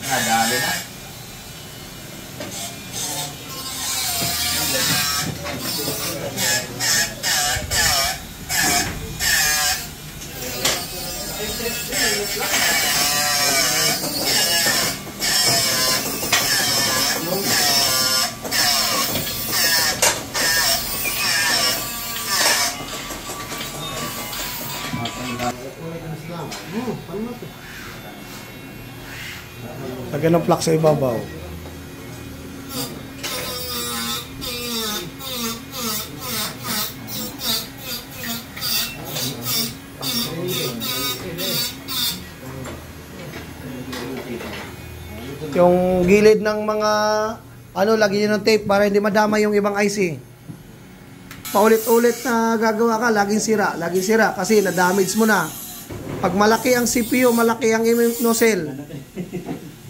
Nadali na. Lagyan ng plug sa ibabaw. Yung gilid ng mga lagyan nyo ng tape para hindi madama yung ibang IC. Paulit-ulit na gagawa ka, laging sira kasi na-damage mo na. Pag malaki ang CPU, malaki ang nozzle.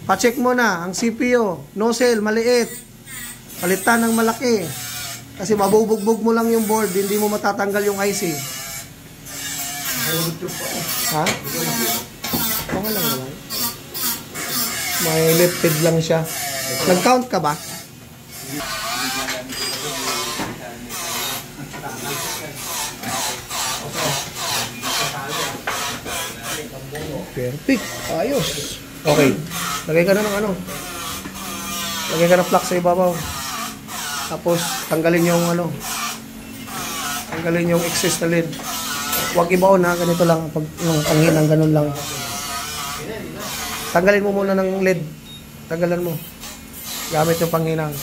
Pa-check mo na ang CPU, nozzle maliit. Palitan ng malaki. Kasi mabubugbog mo lang yung board, hindi mo matatanggal yung IC. Ha? Okay lang naman. May lifted lang siya. Nag-count ka ba? Perfect. Ayos. Okay. Lagay ka na ng Lagay ka ng plug sa ibabaw. Tapos, tanggalin yung tanggalin yung excess na lid. Huwag ibaon ha. Ganito lang. Pag yung panghinang ganun lang. Tanggalin mo muna ng lid. Tanggalan mo. Gamit yung panghinang.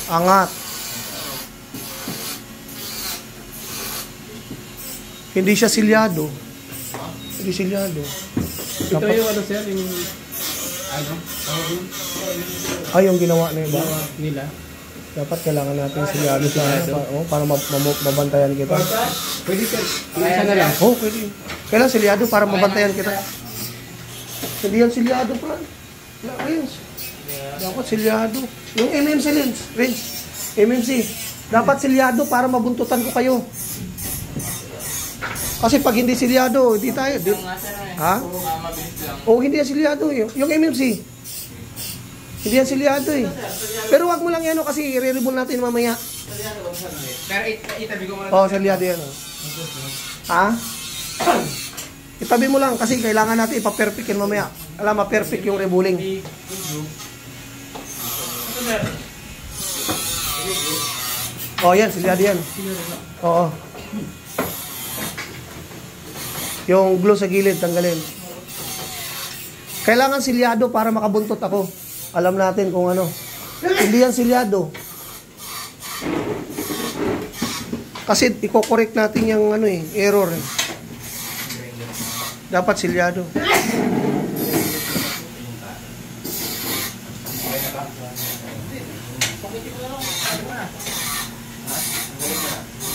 Angat. Hindi siya silyado. Hindi silyado. Ito yung sir, yung yung ginawa na iba nila. Dapat kailangan natin silyado sa para mabantayan kita. Pwede sir. Isa na lang. Pwede. Kailangan silyado para mabantayan kita. Hindi yan silyado, Fran. Lens. Dapat silyado. Yung MMC lens. MMC. Dapat silyado para mabuntutan ko kayo. Kasi pag hindi silyado, hindi tayo. Ha? Hindi yan silyado eh. Yung MMC. Hindi yan silyado eh. Pero wag mo lang yan kasi i-remove natin mamaya. Pero itabi ko muna. Silyado yan. Ha? Itabi mo lang kasi kailangan natin ipa-perfect yan mamaya. Alam, ma-perfect yung rebuling. Yan, silyado yan. Oo. Yung glue sa gilid, tanggalin. Kailangan silyado para makabuntot ako. Alam natin kung ano. Hindi yan silyado. Kasi i-correct natin yung error. Dapat silyado.